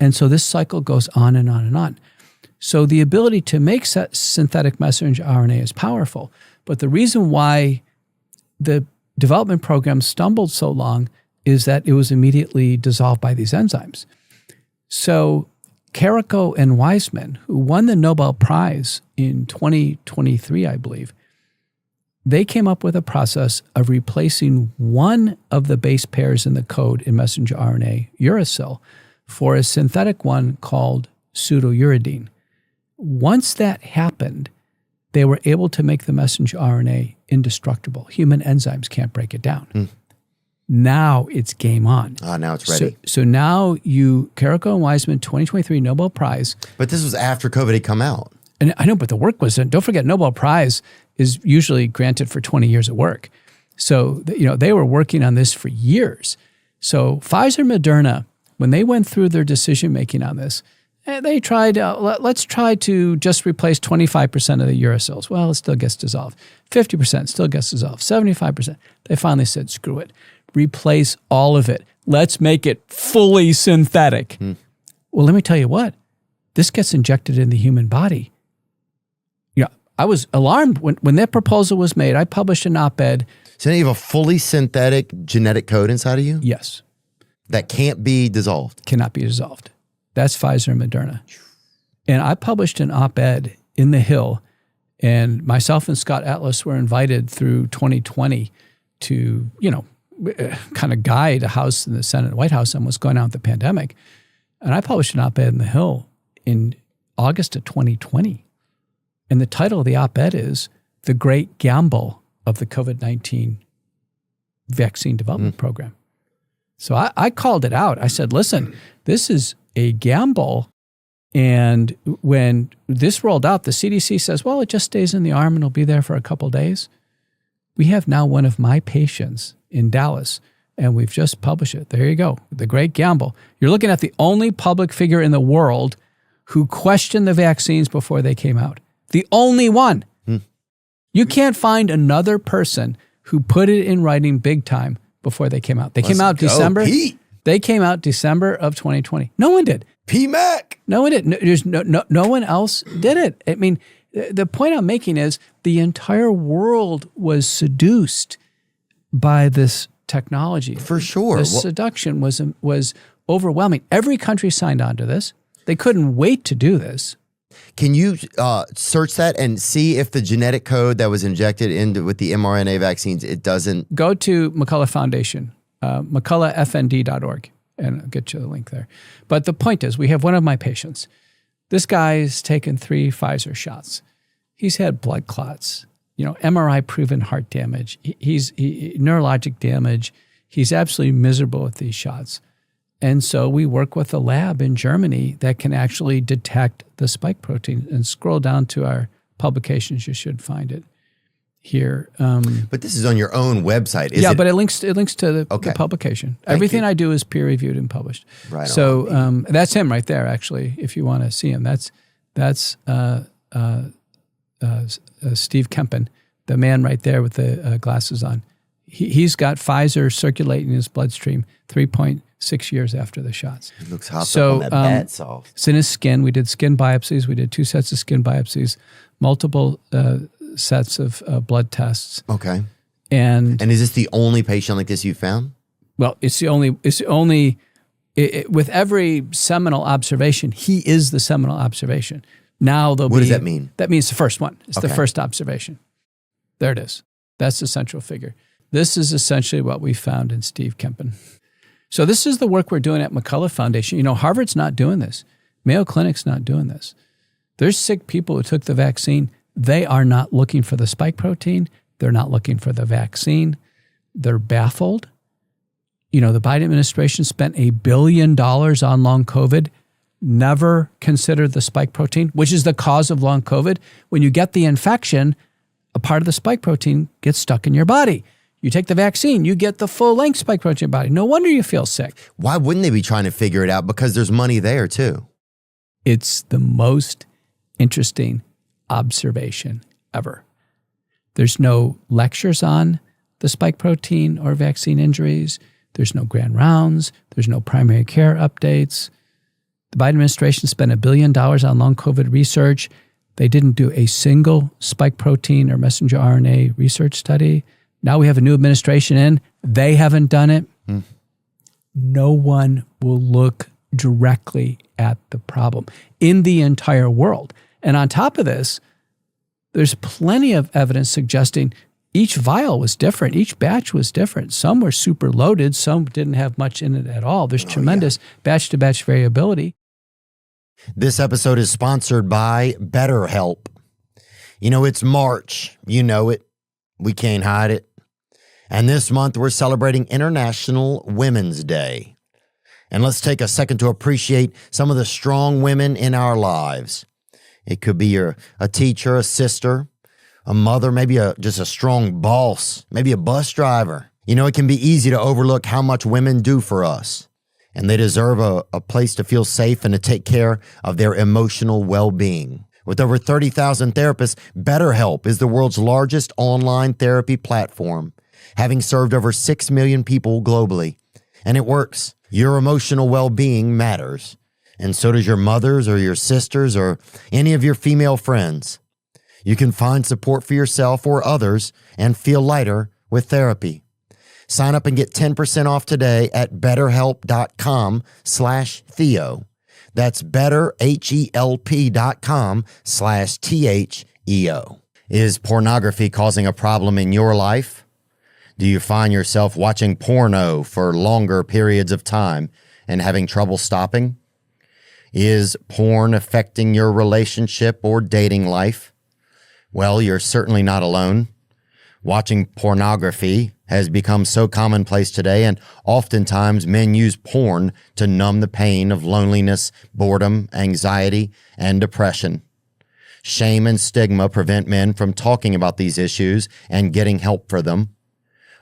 And so this cycle goes on and on and on. So the ability to make synthetic messenger RNA is powerful. But the reason why the development program stumbled so long is that it was immediately dissolved by these enzymes. So Carrico and Weizmann, who won the Nobel Prize in 2023, I believe, they came up with a process of replacing one of the base pairs in the code in messenger RNA, uracil, for a synthetic one called pseudouridine. Once that happened, they were able to make the messenger RNA indestructible. Human enzymes can't break it down. Now it's game on. Now it's ready. So now Carrico and Weizmann, 2023 Nobel Prize. But this was after COVID had come out. And I know, but the work was done. Don't forget, Nobel Prize is usually granted for 20 years of work. So, they were working on this for years. So Pfizer and Moderna, when they went through their decision-making on this, they tried, let's try to just replace 25% of the uracils. Well, it still gets dissolved. 50% still gets dissolved. 75%. They finally said, screw it. Replace all of it. Let's make it fully synthetic. Well, let me tell you what. This gets injected in the human body. I was alarmed when that proposal was made. I published an op-ed. So now you have a fully synthetic genetic code inside of you? Yes. That can't be dissolved? Cannot be dissolved. That's Pfizer and Moderna. And I published an op-ed in The Hill, and myself and Scott Atlas were invited through 2020 to, kind of guide the House and the Senate and White House on what's going on with the pandemic. And I published an op-ed in The Hill in August of 2020. And the title of the op-ed is The Great Gamble of the COVID-19 Vaccine Development Program. So I called it out. I said, listen, this is a gamble. And when this rolled out, the CDC says, well, it just stays in the arm and it'll be there for a couple of days. We have now one of my patients in Dallas, and we've just published it. There you go. The Great Gamble. You're looking at the only public figure in the world who questioned the vaccines before they came out. The only one. You can't find another person who put it in writing big time before they came out. They came out December. Pete. They came out December of 2020. No one did. P-Mac. No one did. There's no one else did it. I mean, the point I'm making is the entire world was seduced by this technology. For sure. The seduction was overwhelming. Every country signed on to this. They couldn't wait to do this. Can you search that and see if the genetic code that was injected into with the mRNA vaccines, it doesn't? Go to McCullough Foundation, McCulloughFND.org, and I'll get you the link there. But the point is, we have one of my patients. This guy's taken 3 Pfizer shots. He's had blood clots, MRI-proven heart damage. He's neurologic damage. He's absolutely miserable with these shots. And so we work with a lab in Germany that can actually detect the spike protein. And scroll down to our publications, you should find it here. But this is on your own website, but it links to the publication. Everything I do is peer-reviewed and published. Right. So that's him right there, actually, if you want to see him. That's Steve Kempen, the man right there with the glasses on. He's got Pfizer circulating in his bloodstream 3.6 years after the shots. He looks hot on that bat soft. It's in his skin. We did skin biopsies. We did 2 sets of skin biopsies, multiple sets of blood tests. Okay. And is this the only patient like this you found? Well, it's the only with every seminal observation, he is the seminal observation. Now what does that mean? That means the first one. It's the first observation. There it is. That's the central figure. This is essentially what we found in Steve Kempen. So this is the work we're doing at McCullough Foundation. Harvard's not doing this. Mayo Clinic's not doing this. There's sick people who took the vaccine. They are not looking for the spike protein. They're not looking for the vaccine. They're baffled. The Biden administration spent $1 billion on long COVID, never considered the spike protein, which is the cause of long COVID. When you get the infection, a part of the spike protein gets stuck in your body. You take the vaccine, you get the full-length spike protein in your body. No wonder you feel sick. Why wouldn't they be trying to figure it out? Because there's money there, too. It's the most interesting observation ever. There's no lectures on the spike protein or vaccine injuries. There's no grand rounds. There's no primary care updates. The Biden administration spent $1 billion on long COVID research. They didn't do a single spike protein or messenger RNA research study. Now we have a new administration in. They haven't done it. No one will look directly at the problem in the entire world. And on top of this, there's plenty of evidence suggesting each vial was different. Each batch was different. Some were super loaded. Some didn't have much in it at all. There's tremendous batch-to-batch variability. This episode is sponsored by BetterHelp. You know, it's March. You know it. We can't hide it. And this month, we're celebrating International Women's Day. And let's take a second to appreciate some of the strong women in our lives. It could be a teacher, a sister, a mother, maybe just a strong boss, maybe a bus driver. You know, it can be easy to overlook how much women do for us. And they deserve a place to feel safe and to take care of their emotional well-being. With over 30,000 therapists, BetterHelp is the world's largest online therapy platform, having served over 6 million people globally. And it works. Your emotional well-being matters. And so does your mother's or your sister's or any of your female friends. You can find support for yourself or others and feel lighter with therapy. Sign up and get 10% off today at betterhelp.com/Theo. That's betterhelp.com/THEO. Is pornography causing a problem in your life? Do you find yourself watching porno for longer periods of time and having trouble stopping? Is porn affecting your relationship or dating life? Well, you're certainly not alone. Watching pornography has become so commonplace today, and oftentimes men use porn to numb the pain of loneliness, boredom, anxiety, and depression. Shame and stigma prevent men from talking about these issues and getting help for them.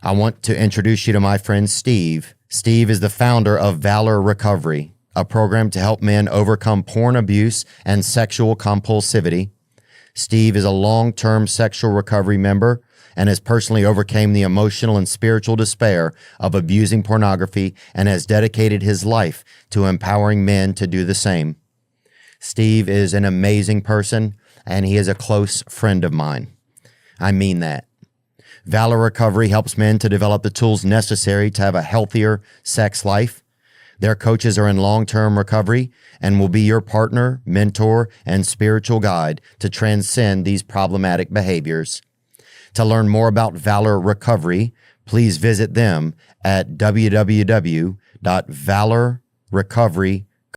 I want to introduce you to my friend Steve. Steve is the founder of Valor Recovery, a program to help men overcome porn abuse and sexual compulsivity. Steve is a long-term sexual recovery member and has personally overcome the emotional and spiritual despair of abusing pornography and has dedicated his life to empowering men to do the same. Steve is an amazing person, and he is a close friend of mine. I mean that. Valor Recovery helps men to develop the tools necessary to have a healthier sex life. Their coaches are in long-term recovery and will be your partner, mentor, and spiritual guide to transcend these problematic behaviors. To learn more about Valor Recovery, please visit them at www.valorrecovery.com.